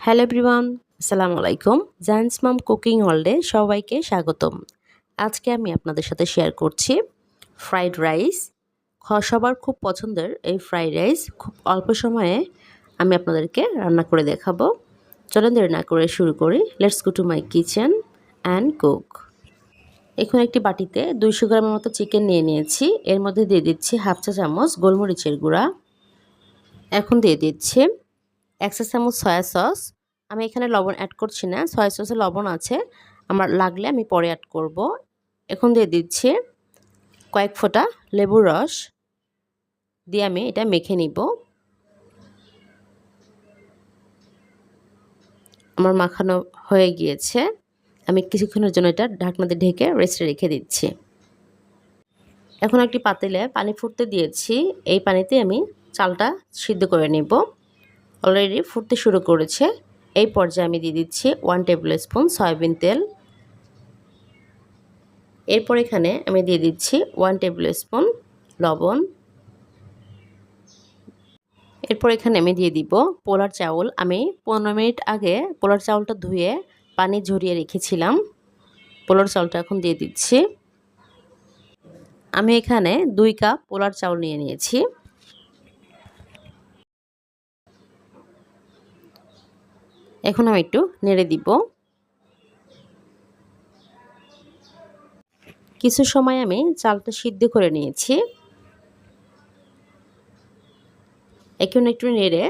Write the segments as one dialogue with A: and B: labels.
A: Hello everyone, আসসালামু আলাইকুম। Giants মম cooking ওয়ার্ল্ডে সবাইকে স্বাগতম। আজকে আমি আপনাদের সাথে শেয়ার করছি ফ্রাইড রাইস। সবার খুব পছন্দের এই ফ্রাইড রাইস খুব অল্প সময়ে আমি আপনাদেরকে রান্না করে দেখাবো। চলেন দেরি না করে শুরু করি। Let's go to my kitchen and cook. এখন একটি বাটিতে 200 গ্রামের মতো চিকেন নিয়ে নিয়েছি। এর মধ্যে দিয়ে দিচ্ছি হাফ চা চামচ গোলমরিচের গুঁড়া। এখন দিয়ে দিচ্ছি 1 চা চামচ সয়া সস। আমি এখানে লবণ অ্যাড করছি না, সয়া সসে লবণ আছে, আমার লাগলে আমি পরে অ্যাড করব। এখন দিয়ে দিচ্ছি কয়েক ফোঁটা লেবুর রস, দিয়ে আমি এটা মেখে নিব। আমার মাখানো হয়ে গিয়েছে, আমি কিছুক্ষণের জন্য এটা ঢাকনা দিয়ে ঢেকে রেস্টে রেখে দিচ্ছি। এখন একটি পাতিলে পানি ফুটতে দিয়েছি, এই পানিতে আমি চালটা সিদ্ধ করে নিব। অলরেডি ফুটতে শুরু করেছে। এই পর্যায়ে আমি দিয়ে দিচ্ছি 1 টেবিল স্পুন সয়াবিন তেল। এরপর এখানে আমি দিয়ে দিচ্ছি 1 টেবিল স্পুন লবণ। এরপর এখানে আমি দিয়ে দিব পোলার চাউল। আমি 15 মিনিট আগে পোলার চাউলটা ধুয়ে পানি ঝরিয়ে রেখেছিলাম। পোলার চাউলটা এখন দিয়ে দিচ্ছি। আমি এখানে 2 কাপ পোলার চাউল নিয়ে নিয়েছি। এখন আমি একটু নেড়ে দিব। কিছু সময় আমি চালটা সিদ্ধ করে নিয়েছি। এখন একটু নেড়ে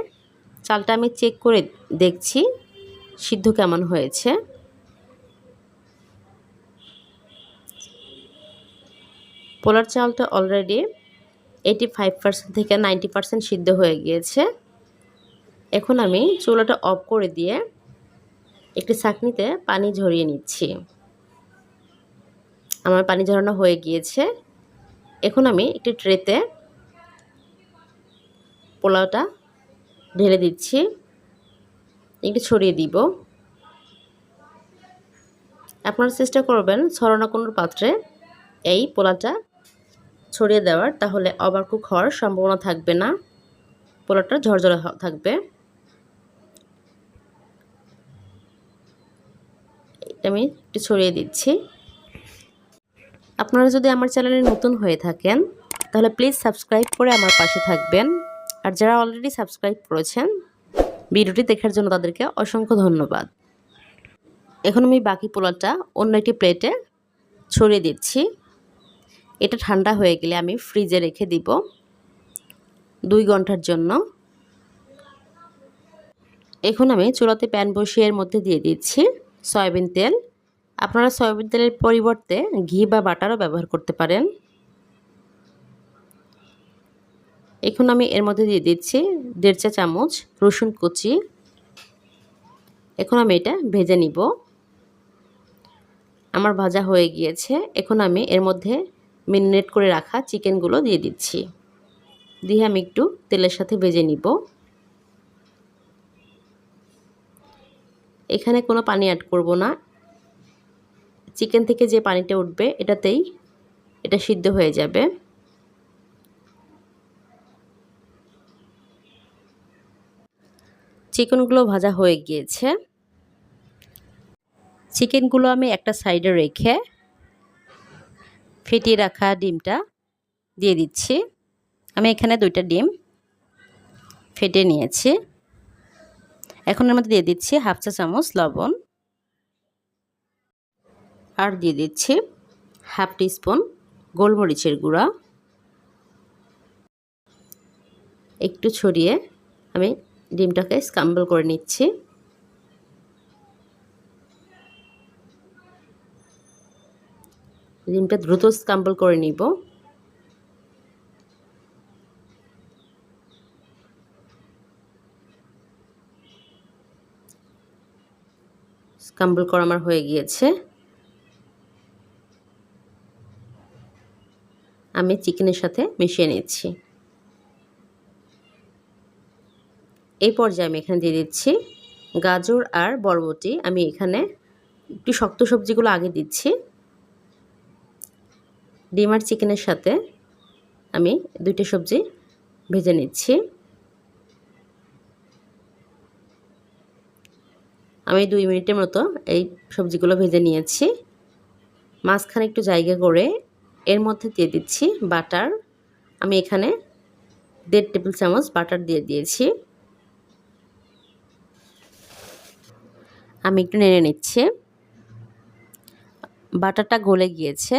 A: চালটা আমি চেক করে দেখছি সিদ্ধ কেমন হয়েছে। পোলার চালটা অলরেডি 85% থেকে 90% সিদ্ধ হয়ে গিয়েছে। এখন আমি চুলাটা অফ করে দিয়ে একটি ছাঁকনিতে পানি ঝরিয়ে নিচ্ছি। আমার পানি ঝরানো হয়ে গিয়েছে। এখন আমি একটি ট্রেতে পোলাওটা ঢেলে দিচ্ছি, একটু ছড়িয়ে দিব। আপনারা চেষ্টা করবেন ছড়ানো কোনো পাত্রে এই পোলাওটা ছড়িয়ে দেওয়ার, তাহলে ওভারকুক হওয়ার সম্ভাবনা থাকবে না, পোলাওটা ঝরঝরে থাকবে। আমি একটু ছড়িয়ে দিচ্ছি। আপনারা যদি আমার চ্যানেলে নতুন হয়ে থাকেন তাহলে প্লিজ সাবস্ক্রাইব করে আমার পাশে থাকবেন। আর যারা অলরেডি সাবস্ক্রাইব করেছেন ভিডিওটি দেখার জন্য তাদেরকে অসংখ্য ধন্যবাদ। এখন আমি বাকি পোলাওটা অন্য একটি প্লেটে ছড়িয়ে দিচ্ছি। এটা ঠান্ডা হয়ে গেলে আমি ফ্রিজে রেখে দিব 2 ঘন্টার জন্য। এখন আমি চুলাতে প্যান বসিয়ে এর মধ্যে দিয়ে দিচ্ছি সয়াবিন তেল। আপনারা সয়াবিন তেলের পরিবর্তে ঘি বা বাটারও ব্যবহার করতে পারেন। এখন আমি এর মধ্যে দিয়ে দিচ্ছি 1.5 চা চামচ রসুন কুচি। এখন আমি এটা ভেজে নিব। আমার ভাজা হয়ে গিয়েছে। এখন আমি এর মধ্যে মেরিনেট করে রাখা চিকেনগুলো দিয়ে দিচ্ছি, দিয়ে আমি একটু তেলের সাথে ভেজে নিব। এখানে কোনো পানি অ্যাড করব না, চিকেন থেকে যে পানিটা উঠবে এটাতেই এটা সিদ্ধ হয়ে যাবে। চিকেনগুলো ভাজা হয়ে গিয়েছে। চিকেনগুলো আমি একটা সাইডে রেখে ফেটিয়ে রাখা ডিমটা দিয়ে দিচ্ছি। আমি এখানে 2টা ডিম ফেটে নিয়েছি। এখন এর মধ্যে দিয়ে দিচ্ছি হাফ চা চামচ লবণ, আর দিয়ে দিচ্ছি হাফ টিস্পুন গোলমরিচের গুঁড়া। একটু ছড়িয়ে আমি ডিমটাকে স্ক্র্যাম্বল করে নিচ্ছি। ডিমটা দ্রুত স্ক্র্যাম্বল করে নিব। স্ক্র্যাম্বল করা আমার হয়ে গিয়েছে। আমি চিকেনের সাথে মিশিয়ে নিচ্ছি। এই পর্যায়ে আমি এখানে দিয়ে দিচ্ছি গাজর আর বরবটি। আমি এখানে একটু শক্ত সবজিগুলো আগে দিচ্ছি। ডিম আর চিকেনের সাথে আমি 2টা সবজি ভেজে নিচ্ছি। আমি 2 মিনিটের মতো এই সবজিগুলো ভেজে নিয়েছি। মাঝখানে একটু জায়গা করে এর মধ্যে দিয়ে দিচ্ছি বাটার। আমি এখানে 1.5 টেবিল চামচ বাটার দিয়ে দিয়েছি। আমি একটু নেড়ে নিচ্ছি। বাটারটা গলে গিয়েছে।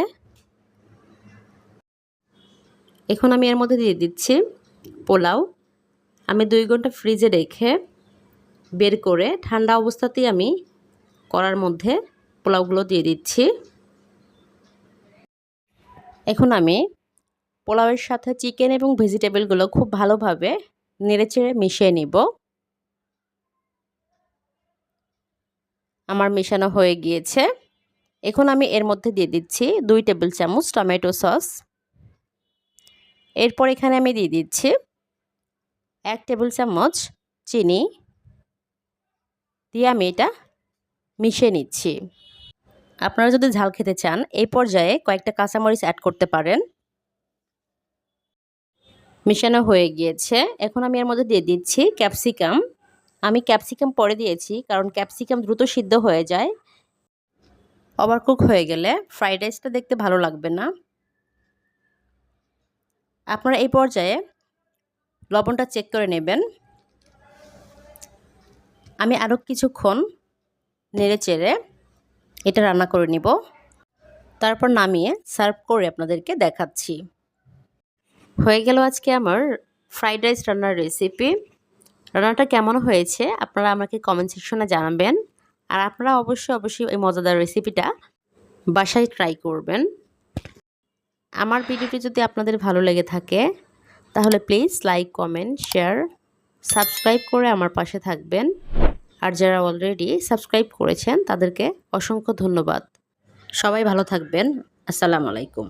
A: এখন আমি এর মধ্যে দিয়ে দিচ্ছি পোলাও। আমি 2 ঘন্টা ফ্রিজে রেখে বের করে ঠান্ডা অবস্থাতেই আমি কড়ার মধ্যে পোলাওগুলো দিয়ে দিচ্ছি। এখন আমি পোলাওয়ের সাথে চিকেন এবং ভেজিটেবলগুলো খুব ভালোভাবে নেড়েচেড়ে মিশিয়ে নিব। আমার মেশানো হয়ে গিয়েছে। এখন আমি এর মধ্যে দিয়ে দিচ্ছি 2 টেবিল চামচ টমেটো সস। এরপর এখানে আমি দিয়ে দিচ্ছি 1 টেবিল চামচ চিনি দিয়ে আমি এটা মিশিয়ে নিচ্ছি। আপনারা যদি ঝাল খেতে চান এই পর্যায়ে কয়েকটা কাঁচামরিচ অ্যাড করতে পারেন। মিশানো হয়ে গিয়েছে। এখন আমি এর মধ্যে দিয়ে দিচ্ছি ক্যাপসিকাম। আমি ক্যাপসিকাম পরে দিয়েছি কারণ ক্যাপসিকাম দ্রুত সিদ্ধ হয়ে যায়। ওভারকুক হয়ে গেলে ফ্রাইড রাইসটা দেখতে ভালো লাগবে না। আপনারা এই পর্যায়ে লবণটা চেক করে নেবেন। আমি আরও কিছুক্ষণ নেড়েচেড়ে এটা রান্না করে নিব। তারপর নামিয়ে সার্ভ করে আপনাদেরকে দেখাচ্ছি। হয়ে গেল আজকে আমার ফ্রাইড রাইস রান্নার রেসিপি। রান্নাটা কেমন হয়েছে আপনারা আমাকে কমেন্ট সেকশনে জানাবেন। আর আপনারা অবশ্যই এই মজাদার রেসিপিটা বাসায় ট্রাই করবেন। আমার ভিডিওটি যদি আপনাদের ভালো লেগে থাকে তাহলে please like, comment, share, subscribe করে আমার পাশে থাকবেন। আর যারা অলরেডি সাবস্ক্রাইব করেছেন তাদেরকে অসংখ্য ধন্যবাদ। সবাই ভালো থাকবেন। আসসালামু আলাইকুম।